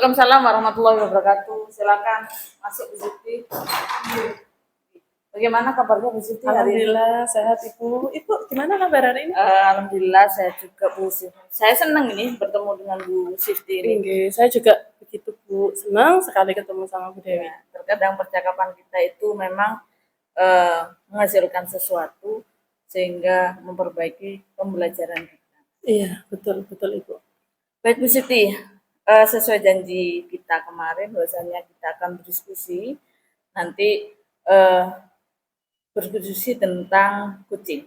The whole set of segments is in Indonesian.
Waalaikumsalam warahmatullahi wabarakatuh. Silakan masuk Bu Siti. Bagaimana kabarnya Bu Siti hari ini? Alhamdulillah sehat Ibu. Ibu gimana kabar hari ini? Alhamdulillah saya juga Bu Siti. Saya senang ini bertemu dengan Bu Siti ini. Saya juga begitu Bu, senang sekali ketemu sama Bu Dewi. Ya, terkadang percakapan kita itu memang menghasilkan sesuatu sehingga memperbaiki pembelajaran kita. Iya, betul Ibu. Baik Bu Siti, sesuai janji kita kemarin bahwasanya kita akan berdiskusi nanti berdiskusi tentang kucing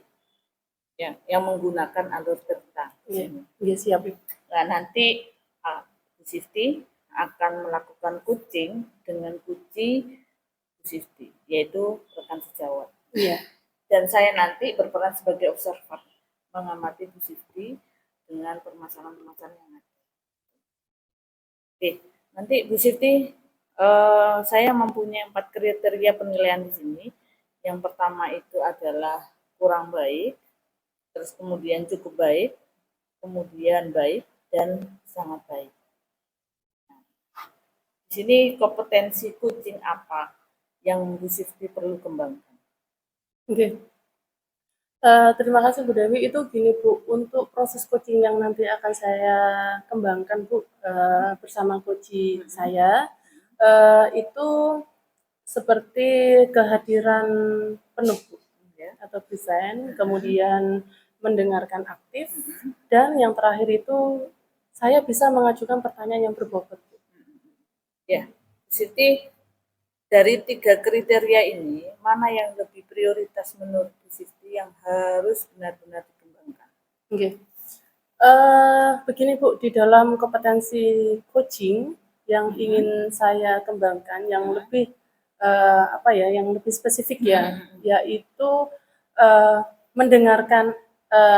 ya, yang menggunakan alur cerita. Iya siap Ibu. Nah, nanti Bu Siti akan melakukan kucing dengan kunci Bu Siti, yaitu rekan sejawat. Iya. Dan saya nanti berperan sebagai observer, mengamati Bu Siti dengan permasalahan-permasalahan yang ada. Oke, nanti Bu Siti, saya mempunyai 4 kriteria penilaian di sini. Yang pertama itu adalah kurang baik, terus kemudian cukup baik, kemudian baik, dan sangat baik. Nah, di sini kompetensi kucing apa yang Bu Siti perlu kembangkan? Oke. Terima kasih Bu Dewi. Itu gini Bu, untuk proses coaching yang nanti akan saya kembangkan Bu bersama coach saya, itu seperti kehadiran penuh Bu, atau present, kemudian mendengarkan aktif, dan yang terakhir itu saya bisa mengajukan pertanyaan yang berbobot Bu. Ya, Siti, dari 3 kriteria ini, mana yang lebih prioritas menurut Bu Siti yang harus benar-benar dikembangkan? Oke. Begini Bu, di dalam kompetensi coaching yang ingin saya kembangkan, yang lebih yang lebih spesifik ya, yaitu mendengarkan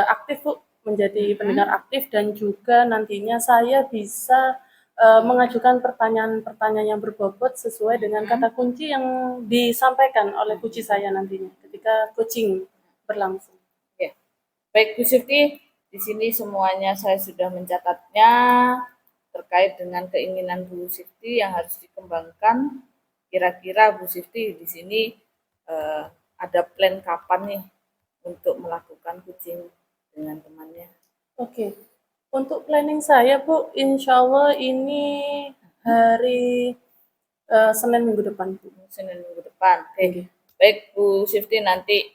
aktif Bu, menjadi pendengar aktif, dan juga nantinya saya bisa mengajukan pertanyaan-pertanyaan yang berbobot sesuai dengan kata kunci yang disampaikan oleh coach saya nantinya ketika coaching berlangsung. Ya. Baik Bu Siti, di sini semuanya saya sudah mencatatnya terkait dengan keinginan Bu Siti yang harus dikembangkan. Kira-kira Bu Siti di sini ada plan kapan nih untuk melakukan kucing dengan temannya? Oke. Untuk planning saya Bu, insya Allah ini hari Senin minggu depan Bu. Senin minggu depan. Oke. Baik Bu Siti, nanti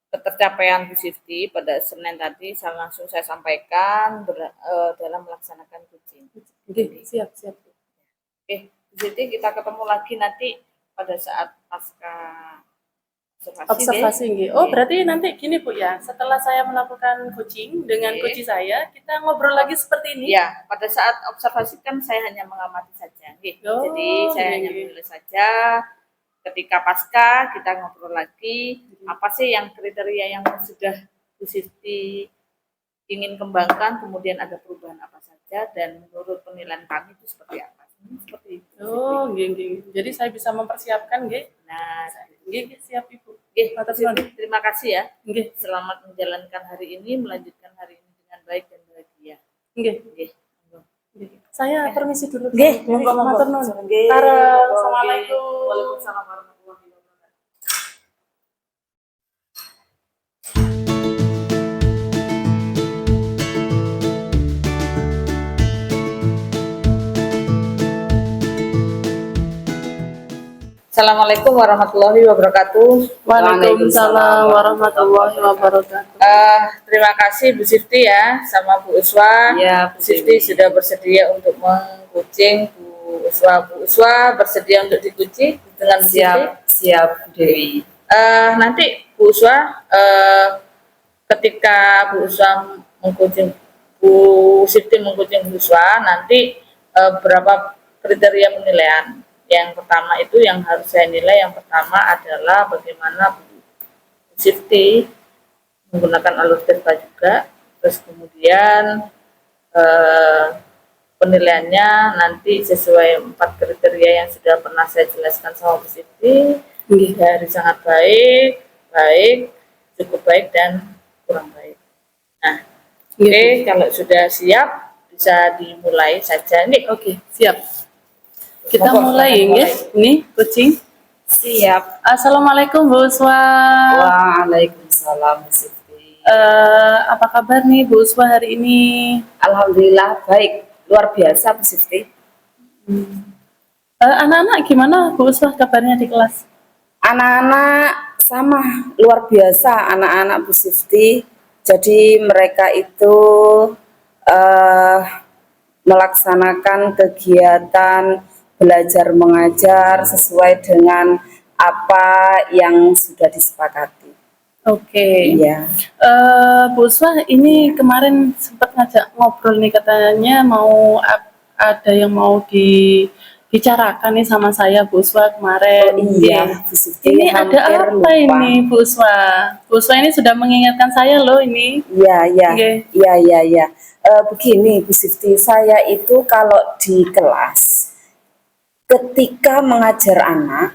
ketercapaian Bu Siti pada Senin tadi langsung saya sampaikan dalam melaksanakan kucing. Oke, siap. Oke, Bu Siti, kita ketemu lagi nanti pada saat pasca observasi. Oh, berarti nanti gini Bu ya, setelah saya melakukan coaching dengan coach saya, kita ngobrol lagi seperti ini? Ya, pada saat observasi kan saya hanya mengamati saja. Jadi saya hanya menilai saja. Ketika pasca kita ngobrol lagi, apa sih yang kriteria yang sudah Bu Siti ingin kembangkan, kemudian ada perubahan apa saja, dan menurut penilaian kami itu seperti apa? Seperti itu. Oh, gini. Jadi saya bisa mempersiapkan, nggih. Nah, siap Ibu. Terima kasih ya. Selamat menjalankan hari ini, melanjutkan hari ini dengan baik dan bahagia. Saya permisi dulu. Matur nuwun. Assalamualaikum. Waalaikumsalam warahmatullahi wabarakatuh. Assalamualaikum warahmatullahi wabarakatuh. Waalaikumsalam warahmatullahi wabarakatuh. Terima kasih Bu Siti ya sama Bu Uswa. Ya, Bu Siti sudah bersedia untuk mengkucing. Bu Uswa bersedia untuk dikucing dengan Bu Siti? Siap Dewi. Nanti Bu Uswa, ketika Bu Uswa mengkucing, Bu Siti mengkucing Bu Uswa, nanti berapa kriteria penilaian? Yang pertama itu yang harus saya nilai, yang pertama adalah bagaimana Bu Siti menggunakan alur cerita juga. Terus kemudian penilaiannya nanti sesuai 4 kriteria yang sudah pernah saya jelaskan sama Bu Siti, dari sangat baik, cukup baik, dan kurang baik. Nah, oke, kalau sudah siap bisa dimulai saja nih. Oke, siap. Kita Monggo, mulai silakan ya, ini kucing. Siap. Assalamualaikum Bu Uswa. Waalaikumsalam, Bu Siti. Apa kabar nih Bu Uswa hari ini? Alhamdulillah baik, luar biasa Bu Siti. Anak-anak gimana Bu Uswa kabarnya di kelas? Anak-anak sama luar biasa, anak-anak Bu Siti. Jadi mereka itu eh, melaksanakan kegiatan belajar mengajar sesuai dengan apa yang sudah disepakati. Oke. Iya. Bu Uswa ini kemarin sempat ngajak ngobrol nih, katanya mau ada yang mau dibicarakan nih sama saya Bu Uswa kemarin. Oh iya, Oke. Bu Siti Ini ada hampir apa lupa. ini Bu Uswa? Bu Uswa ini sudah mengingatkan saya loh ini. Iya, iya, Oke. iya, iya, iya. Begini, Bu Siti, saya itu kalau di kelas, ketika mengajar anak,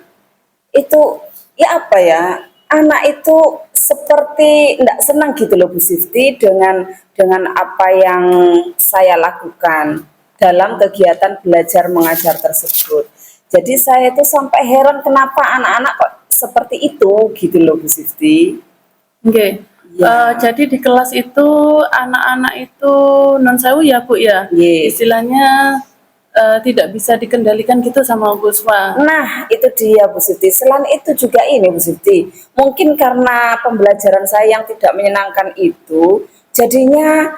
itu ya apa ya, anak itu seperti tidak senang gitu loh Bu Siti dengan apa yang saya lakukan dalam kegiatan belajar mengajar tersebut. Jadi saya itu sampai heran kenapa anak-anak kok seperti itu gitu loh Bu Siti. Oke. Ya. Jadi di kelas itu anak-anak itu non sewu ya Bu ya, Ye. istilahnya tidak bisa dikendalikan gitu sama Bu Uswa. Nah, itu dia Bu Siti. Selain itu juga ini Bu Siti, mungkin karena pembelajaran saya yang tidak menyenangkan itu, jadinya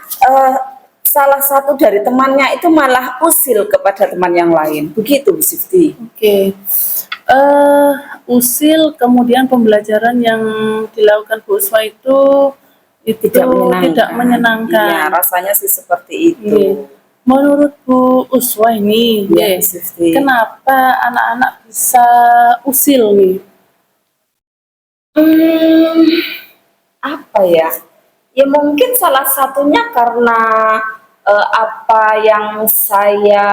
salah satu dari temannya itu malah usil kepada teman yang lain. Begitu Bu Siti. Oke. Usil kemudian pembelajaran yang dilakukan Bu Uswa itu tidak menyenangkan. Iya, rasanya sih seperti itu. Oke. Menurut Bu Uswa ini, Iya, Bu Siti. kenapa anak-anak bisa usil nih? Apa ya? Ya mungkin salah satunya karena apa yang saya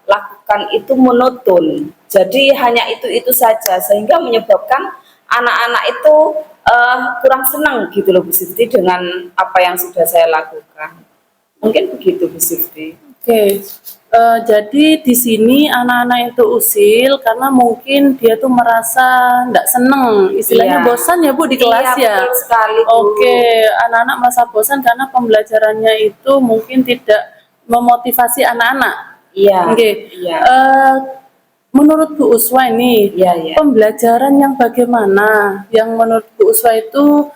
lakukan itu monoton. Jadi hanya itu saja sehingga menyebabkan anak-anak itu kurang senang gitu loh Bu Siti dengan apa yang sudah saya lakukan. Mungkin begitu Bu Siti. Oke. Jadi di sini anak-anak itu usil karena mungkin dia tuh merasa nggak seneng, istilahnya Iya. bosan ya Bu di kelas Iya, ya. betul sekali, Bu. Oke, anak-anak merasa bosan karena pembelajarannya itu mungkin tidak memotivasi anak-anak. Iya. Oke. Iya. Menurut Bu Uswa ini, Iya, iya. pembelajaran yang bagaimana yang menurut Bu Uswa itu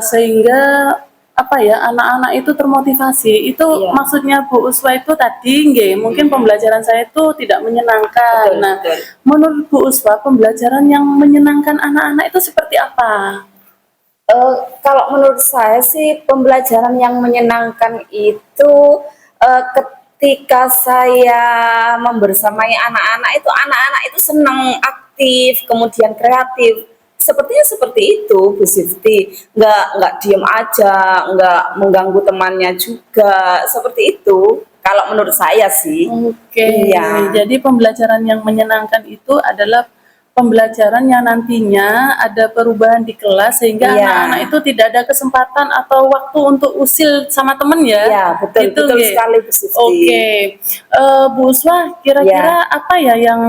sehingga apa ya, anak-anak itu termotivasi. Itu Iya. maksudnya Bu Uswa itu tadi nggih, mungkin pembelajaran saya itu tidak menyenangkan. Betul, Nah, betul. menurut Bu Uswa pembelajaran yang menyenangkan anak-anak itu seperti apa? Kalau menurut saya sih pembelajaran yang menyenangkan itu ketika saya membersamai anak-anak itu senang, aktif, kemudian kreatif. Sepertinya seperti itu, Bu Sifti. Nggak diem aja, nggak mengganggu temannya juga. Seperti itu. Kalau menurut saya sih. Oke, Iya. jadi pembelajaran yang menyenangkan itu adalah pembelajaran yang nantinya ada perubahan di kelas sehingga Iya. anak-anak itu tidak ada kesempatan atau waktu untuk usil sama temen ya. Iya, betul, Gitu, betul nggih. sekali Bu Sifti. Oke. Bu Uswa, kira-kira apa ya yang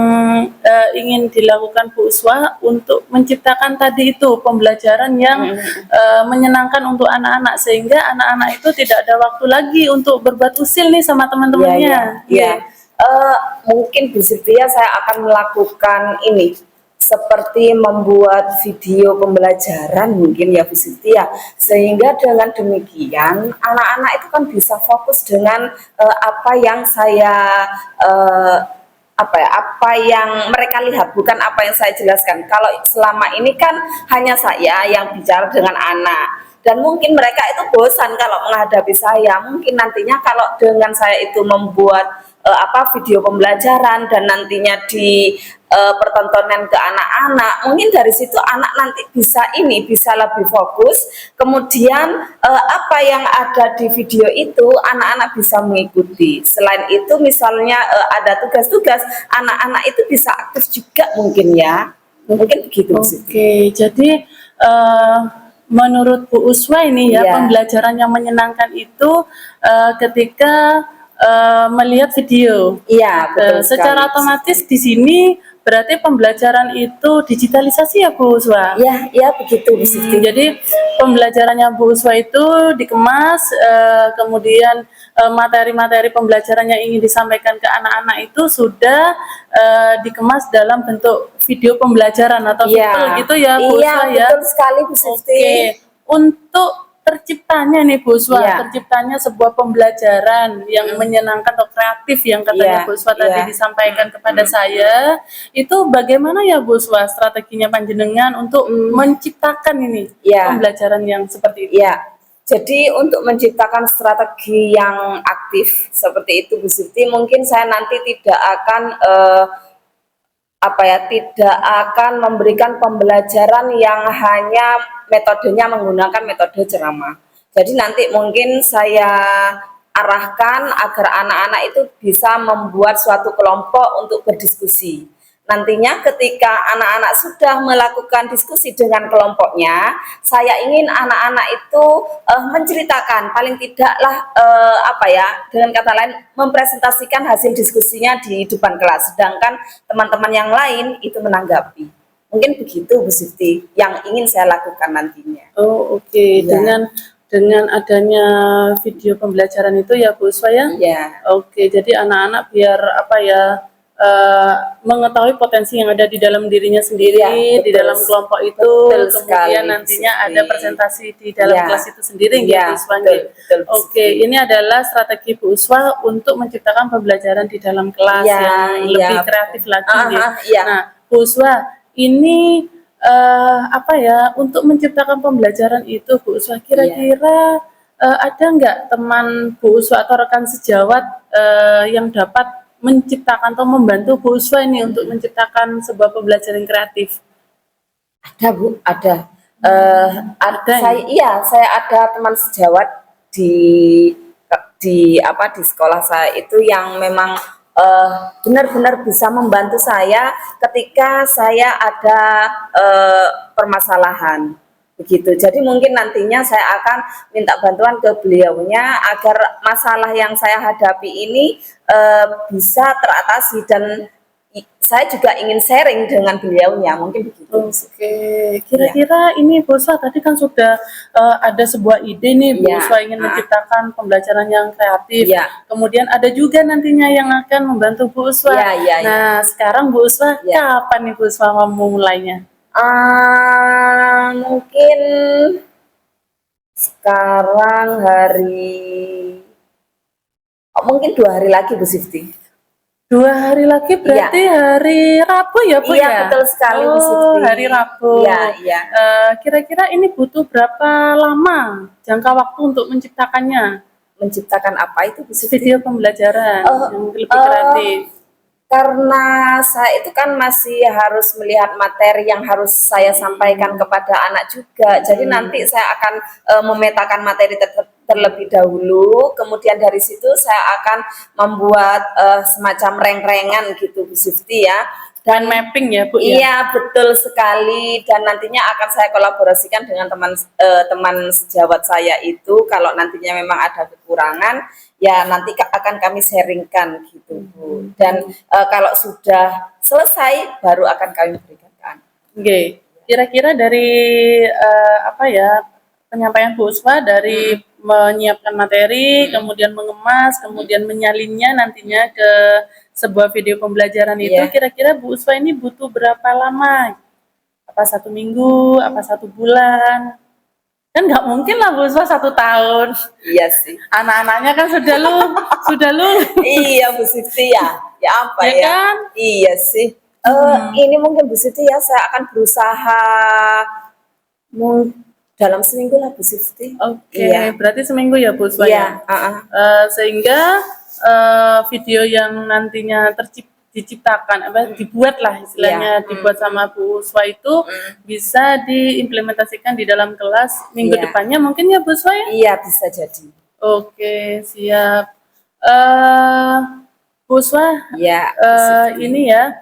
ingin dilakukan Bu Uswa untuk menciptakan tadi itu pembelajaran yang menyenangkan untuk anak-anak sehingga anak-anak itu tidak ada waktu lagi untuk berbuat usil nih sama teman-temannya. Iya. Mungkin Bu Siti saya akan melakukan ini seperti membuat video pembelajaran mungkin ya Bu Siti sehingga dengan demikian anak-anak itu kan bisa fokus dengan apa yang saya apa yang mereka lihat, bukan apa yang saya jelaskan. Kalau selama ini kan hanya saya yang bicara dengan anak dan mungkin mereka itu bosan kalau menghadapi saya. Mungkin nantinya kalau dengan saya itu membuat video pembelajaran dan nantinya di pertontonan ke anak-anak, mungkin dari situ anak nanti bisa lebih fokus. Kemudian apa yang ada di video itu anak-anak bisa mengikuti. Selain itu misalnya ada tugas-tugas, anak-anak itu bisa aktif juga mungkin ya. Mungkin begitu. Oke, jadi menurut Bu Uswa ini ya, Iya. pembelajaran yang menyenangkan itu ketika melihat video. Iya, betul sekali. Secara otomatis di sini berarti pembelajaran itu digitalisasi ya Bu Uswa? Ya, ya begitu Bu Siti. Jadi pembelajarannya Bu Uswa itu dikemas, kemudian materi-materi pembelajaran yang ingin disampaikan ke anak-anak itu sudah dikemas dalam bentuk video pembelajaran atau video gitu ya Bu Iya, Uswa ya? betul sekali Bu Siti. Oke, untuk terciptanya nih Bu Uswa, Iya. terciptanya sebuah pembelajaran yang menyenangkan atau kreatif yang katanya Iya, Bu Uswa tadi iya. disampaikan kepada saya, itu bagaimana ya Bu Uswa strateginya panjenengan untuk menciptakan ini Iya. pembelajaran yang seperti itu? Ya, jadi untuk menciptakan strategi yang aktif seperti itu Bu Siti, mungkin saya nanti tidak akan tidak akan memberikan pembelajaran yang hanya metodenya menggunakan metode ceramah. Jadi nanti mungkin saya arahkan agar anak-anak itu bisa membuat suatu kelompok untuk berdiskusi. Nantinya ketika anak-anak sudah melakukan diskusi dengan kelompoknya, saya ingin anak-anak itu menceritakan, paling tidaklah dengan kata lain mempresentasikan hasil diskusinya di depan kelas, sedangkan teman-teman yang lain itu menanggapi. Mungkin begitu Bu Siti yang ingin saya lakukan nantinya. Oh oke. Dengan adanya video pembelajaran itu ya Bu Uswa ya? Iya. Oke, jadi anak-anak biar mengetahui potensi yang ada di dalam dirinya sendiri, Iya, di betul. dalam kelompok itu, Betul kemudian sekali, nantinya Bu Siti. ada presentasi di dalam Iya. kelas itu sendiri Iya, Bu Uswa. betul, betul, Bu Oke, Siti. ini adalah strategi Bu Uswa untuk menciptakan pembelajaran di dalam kelas Iya, yang iya. lebih kreatif lagi. Iya. Nah, Bu Uswa, ini untuk menciptakan pembelajaran itu Bu Uswa, kira-kira ada nggak teman Bu Uswa atau rekan sejawat yang dapat menciptakan atau membantu Bu Uswa ini untuk menciptakan sebuah pembelajaran kreatif? Ada Bu, ada. Ada Saya ada teman sejawat di di sekolah saya itu yang memang benar-benar bisa membantu saya ketika saya ada permasalahan begitu. Jadi mungkin nantinya saya akan minta bantuan ke beliaunya agar masalah yang saya hadapi ini bisa teratasi, dan saya juga ingin sharing dengan beliaunya, mungkin begitu. Oke, kira-kira ini Bu Uswa tadi kan sudah ada sebuah ide nih Bu Iya. Uswa ingin menciptakan pembelajaran yang kreatif. Iya. Kemudian ada juga nantinya yang akan membantu Bu Uswa. Iya, iya, iya. Nah, sekarang Bu Uswa kapan nih Bu Uswa mau memulainya? Mungkin sekarang mungkin 2 hari lagi Bu Sifti. 2 hari lagi berarti hari Rabu ya Bu Iya, ya? betul sekali Bu Oh, Sifti. hari Rabu. Iya, iya. Kira-kira ini butuh berapa lama jangka waktu untuk menciptakannya? Menciptakan apa itu Bu Sifti? Video pembelajaran yang lebih kreatif. Karena saya itu kan masih harus melihat materi yang harus saya sampaikan kepada anak juga. Jadi nanti saya akan memetakan materi terlebih dahulu, kemudian dari situ saya akan membuat semacam reng-rengan gitu Bu Sifti ya. Dan mapping ya Bu ya? Iya, betul sekali, dan nantinya akan saya kolaborasikan dengan teman sejawat saya itu. Kalau nantinya memang ada kekurangan, ya nanti akan kami sharingkan gitu Bu. Dan kalau sudah selesai baru akan kami berikan ke Anda. Oke. Kira-kira dari penyampaian Bu Uswa dari menyiapkan materi, kemudian mengemas, kemudian menyalinnya nantinya ke sebuah video pembelajaran itu, kira-kira Bu Uswa ini butuh berapa lama? Apa 1 minggu? Apa 1 bulan? Kan nggak mungkin lah Bu Uswa 1 tahun. Iya sih. Anak-anaknya kan sudah lulus. Iya Bu Siti ya. Ya apa Ya ya? kan? Iya sih. Ini mungkin Bu Siti ya, saya akan berusaha dalam seminggu lah Bu Siti. Oke, Iya. berarti seminggu ya Bu Uswa Iya, ya? Sehingga video yang nantinya diciptakan, dibuat lah istilahnya, dibuat sama Bu Uswa itu bisa diimplementasikan di dalam kelas minggu depannya mungkin ya Bu Uswa ya? Iya, bisa jadi. Oke, siap. Bu Uswa, Iya. ini ya,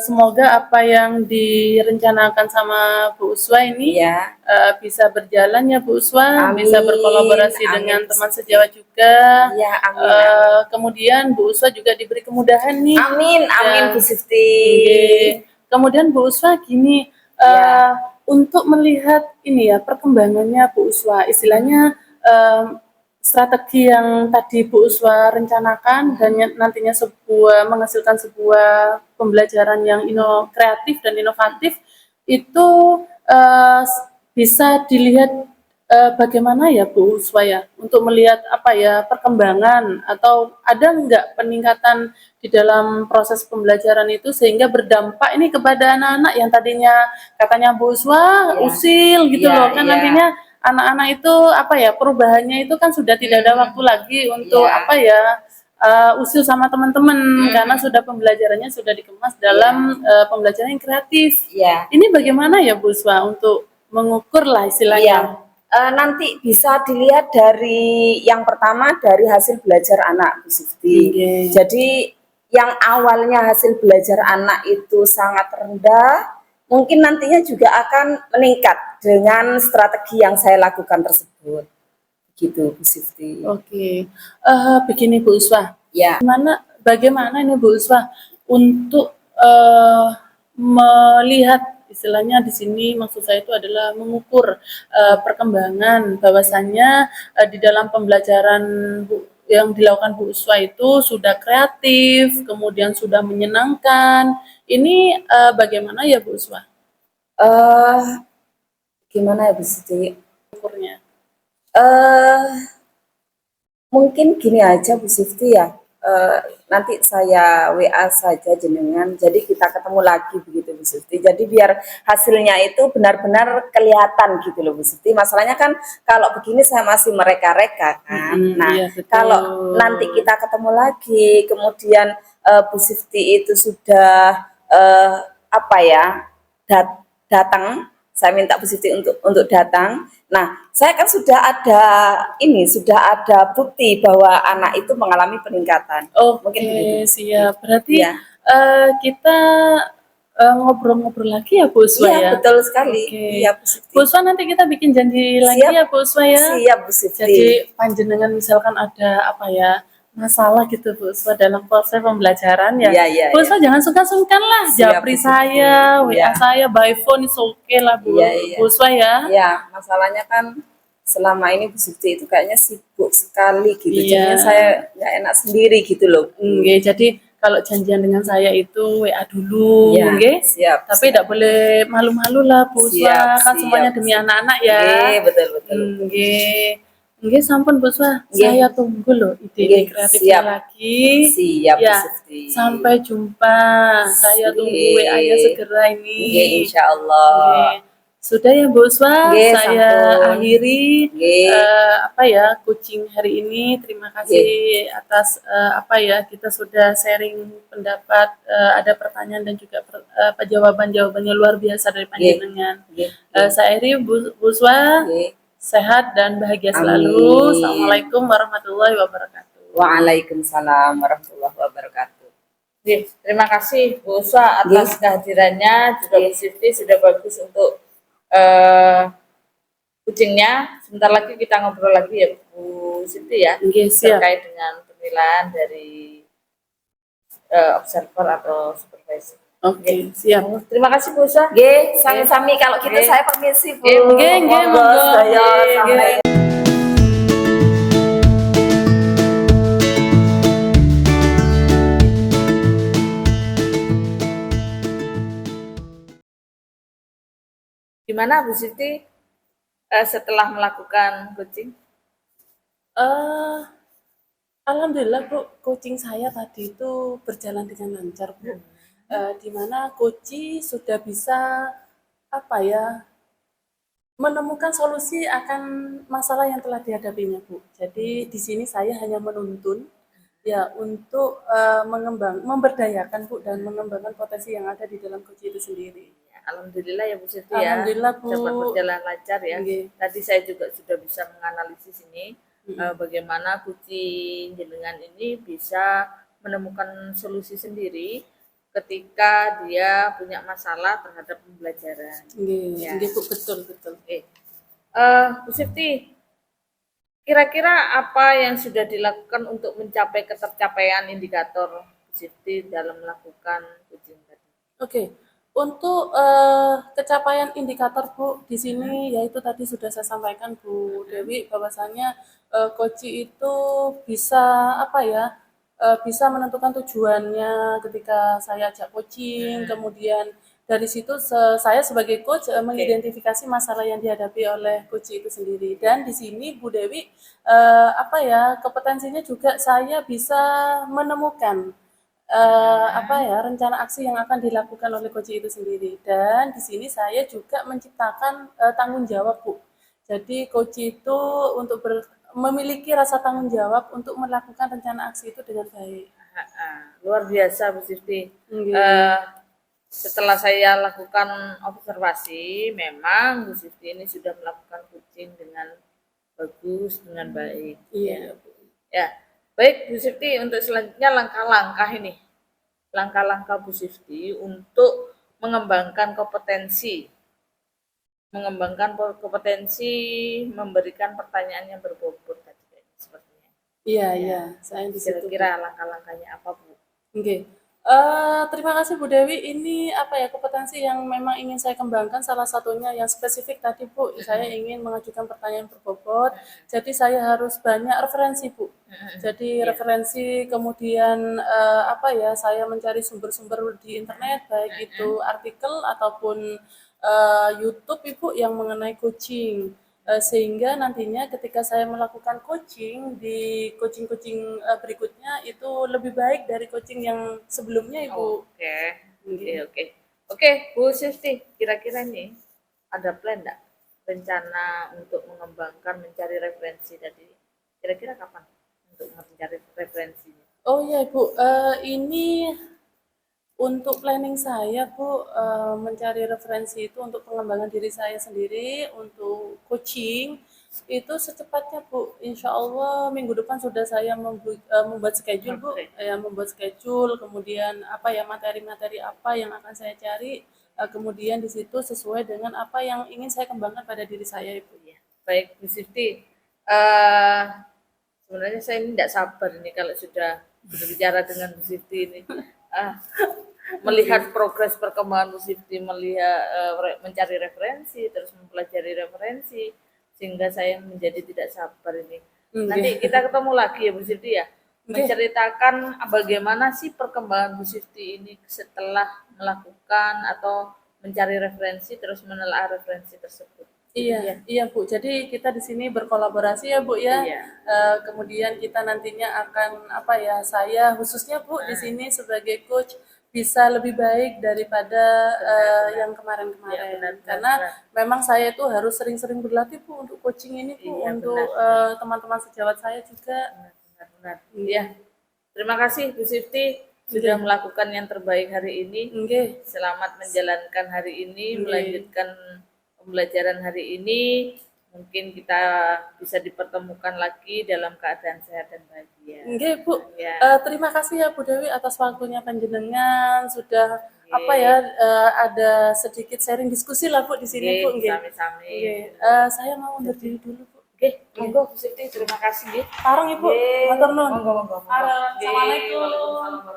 semoga apa yang direncanakan sama Bu Uswa ini Iya. bisa berjalan ya Bu Uswa, bisa Amin, berkolaborasi amin dengan Bu teman Siti. sejawat juga. Iya, amin, amin. Kemudian Bu Uswa juga diberi kemudahan nih. Amin, amin Bu Ya, Siti. nggih. Kemudian Bu Uswa gini, Ya, untuk melihat ini ya perkembangannya Bu Uswa, istilahnya strategi yang tadi Bu Uswa rencanakan dan nantinya menghasilkan sebuah pembelajaran yang kreatif dan inovatif itu eh, bisa dilihat bagaimana ya Bu Uswa ya untuk melihat apa ya perkembangan atau ada nggak peningkatan di dalam proses pembelajaran itu sehingga berdampak ini kepada anak-anak yang tadinya katanya Bu Uswa ya, usil gitu ya, loh kan ya. nantinya anak-anak itu apa ya perubahannya itu kan sudah tidak ada waktu lagi untuk Ya, apa ya usil sama teman-teman karena sudah pembelajarannya sudah dikemas dalam pembelajaran yang kreatif. ya, Ini bagaimana ya Bu Uswa untuk mengukur lah iya. istilahnya? Nanti bisa dilihat dari yang pertama dari hasil belajar anak Bu Siti. Nggih. Jadi yang awalnya hasil belajar anak itu sangat rendah, mungkin nantinya juga akan meningkat dengan strategi yang saya lakukan tersebut. Gitu Bu Siti. Oke, begini Bu Uswa, Ya, bagaimana ini Bu Uswa untuk melihat istilahnya di sini maksud saya itu adalah mengukur perkembangan bahwasannya di dalam pembelajaran yang dilakukan Bu Uswa itu sudah kreatif, kemudian sudah menyenangkan. Ini bagaimana ya Bu Uswa eh gimana ya Bu Siti? ukurnya? Eh Mungkin gini aja Bu Sifti ya, nanti saya WA saja jenengan, jadi kita ketemu lagi begitu Bu Sifti. Jadi biar hasilnya itu benar-benar kelihatan gitu loh Bu Sifti. Masalahnya kan kalau begini saya masih mereka-reka kan. Nah, Iya kalau nanti betul. kita ketemu lagi, kemudian Bu Sifti itu sudah apa ya, datang, saya minta Bu Siti untuk datang. Nah, saya kan sudah ada bukti bahwa anak itu mengalami peningkatan. Mungkin begitu Oke, Bu Siti. siap. Berarti Iya. kita ngobrol-ngobrol lagi ya Bu Uswa Iya, ya. betul sekali. Oke, Iya, Bu Bu Siti. Uswa nanti kita bikin janji lagi Siap, ya Bu Uswa ya. siap Bu Siti. Jadi panjenengan misalkan ada apa ya masalah gitu Bu Uswa dalam proses pembelajaran ya. Iya, iya, Bu iya. Uswa jangan sungkan-sungkan lah, Siap Bu japri Siti. saya, Iya, WA saya, by phone is okay lah iya, iya. Bu Uswa ya. Iya, masalahnya kan selama ini Bu Siti itu kayaknya sibuk sekali gitu. Iya. Jadinya saya nggak enak sendiri gitu loh Bu. Nggih, jadi kalau janjian dengan saya itu WA dulu, Iya, nggih. siap, Tapi siap. tidak boleh malu-malu lah Bu Siap, Uswa, kan siap semuanya Bu demi Siti. anak-anak ya. Nggih, betul, betul, betul. Nggih. Nggih, sampun Bu Uswa, Nggih, saya tunggu loh ide-ide nggih, kreatifnya siap. lagi. Siap Bu Ya, Siti. sampai jumpa. Saya tunggu WA-nya Nggih. segera Nggih, ini. insyaallah. Nggih. Sudah ya Bu Uswa, Nggih, saya sampun. akhiri Nggih, apa ya coaching hari ini. Terima nggih, kasih atas apa ya kita sudah sharing pendapat, ada pertanyaan dan juga jawaban-jawabannya luar biasa dari nggih, panjenengan. nggih, nggih, Saya akhiri Bu Uswa, nggih. sehat dan bahagia selalu. Amin. Assalamualaikum warahmatullahi wabarakatuh. Waalaikumsalam warahmatullahi wabarakatuh. Nggih, terima kasih Bu Uswa Nggih, atas kehadirannya, juga Bu nggih, Siti sudah bagus untuk kucingnya. Sebentar lagi kita ngobrol lagi ya Bu Siti ya, Nggih, siap. terkait dengan penilaian dari observer atau supervisor. Oke, siap. Terima kasih Bu Uswa. nggih, sami-sami kalau gitu Nggih. saya permisi Bu. Nggih, nggih, monggo. Saya Nggih, sampai nggih. Gimana Bu Siti setelah melakukan coaching? Eh, Alhamdulillah Bu, coaching saya tadi itu berjalan dengan lancar Bu. Di mana coach sudah bisa apa ya menemukan solusi akan masalah yang telah dihadapinya Bu. Jadi di sini saya hanya menuntun ya untuk memberdayakan Bu dan mengembangkan potensi yang ada di dalam coach itu sendiri. Alhamdulillah ya Bu Siti ya. Alhamdulillah Bu. Dapat berjalan lancar ya. Nggih. Tadi saya juga sudah bisa menganalisis ini Mm-mm. bagaimana kucing jenengan ini bisa menemukan solusi sendiri ketika dia punya masalah terhadap pembelajaran. Nggih, Ya. nggih Bu, betul betul. Oke. Bu Sifti, kira-kira apa yang sudah dilakukan untuk mencapai ketercapaian indikator Bu Sifti dalam melakukan coaching tadi? Oke, untuk kecapaian indikator Bu di sini yaitu tadi sudah saya sampaikan Bu Dewi bahwasanya coach itu bisa apa ya, bisa menentukan tujuannya ketika saya ajak coaching, kemudian dari situ saya sebagai coach mengidentifikasi masalah yang dihadapi oleh coach itu sendiri. Dan di sini Bu Dewi apa ya, kompetensinya juga saya bisa menemukan apa ya, rencana aksi yang akan dilakukan oleh coach itu sendiri. Dan di sini saya juga menciptakan tanggung jawab Bu. Jadi coach itu untuk memiliki rasa tanggung jawab untuk melakukan rencana aksi itu dengan baik. Luar biasa Bu Sifti. Nggih. Setelah saya lakukan observasi, memang Bu Sifti ini sudah melakukan coaching dengan bagus, dengan baik. Iya. Ya, baik Bu Sifti, untuk selanjutnya langkah-langkah ini. Langkah-langkah Bu Sifti untuk mengembangkan kompetensi. Memberikan pertanyaan yang berbobot tadi sepertinya. Iya, iya, saya di situ. Kira-kira langkah-langkahnya apa Bu? Oke. Terima kasih Bu Dewi. Ini apa ya, kompetensi yang memang ingin saya kembangkan. Salah satunya yang spesifik tadi Bu, saya ingin mengajukan pertanyaan berbobot. Jadi saya harus banyak referensi Bu. Jadi referensi, kemudian apa ya, saya mencari sumber-sumber di internet, baik itu artikel ataupun YouTube Ibu yang mengenai coaching. Sehingga nantinya ketika saya melakukan coaching di coaching-coaching berikutnya itu lebih baik dari coaching yang sebelumnya Ibu. Oke, Bu Sifti, kira-kira nih ada plan enggak rencana untuk mengembangkan mencari referensi tadi? Kira-kira kapan untuk mencari referensinya? Oh iya Ibu, ini untuk planning saya Bu, mencari referensi itu untuk pengembangan diri saya sendiri, untuk coaching itu secepatnya Bu. Insya Allah minggu depan sudah saya membuat schedule Bu, membuat schedule, kemudian apa ya, materi-materi apa yang akan saya cari, kemudian di situ sesuai dengan apa yang ingin saya kembangkan pada diri saya Ibu. Ya. Baik Bu Sifti, sebenarnya saya ini tidak sabar ini kalau sudah berbicara dengan Bu Sifti ini. Melihat progres perkembangan Bu Sifti, melihat mencari referensi, terus mempelajari referensi, sehingga saya menjadi tidak sabar ini. Nanti kita ketemu lagi ya Bu Sifti ya, menceritakan bagaimana sih perkembangan Bu Sifti ini setelah melakukan atau mencari referensi terus menelaah referensi tersebut. Iya Bu. Jadi kita di sini berkolaborasi ya Bu ya. Iya. Kemudian kita nantinya akan apa ya, saya khususnya Bu di sini sebagai coach bisa lebih baik daripada yang kemarin-kemarin. Karena memang saya itu harus sering-sering berlatih Bu untuk coaching ini Bu, untuk teman-teman sejawat saya juga. Benar. Iya. Terima kasih Bu Sifti sudah melakukan yang terbaik hari ini. Selamat menjalankan hari ini, melanjutkan pembelajaran hari ini. Mungkin kita bisa dipertemukan lagi dalam keadaan sehat dan bahagia. Nggih Bu. Ya. Terima kasih ya Bu Dewi atas waktunya panjenengan, sudah apa ya, ada sedikit sharing diskusi lah Bu di sini Bu. Sami-sami. Saya mau undur diri dulu Bu. Monggo Bu Siti, terima kasih nggih. Parang Ibu. Matur nuwun. Monggo. Assalamualaikum.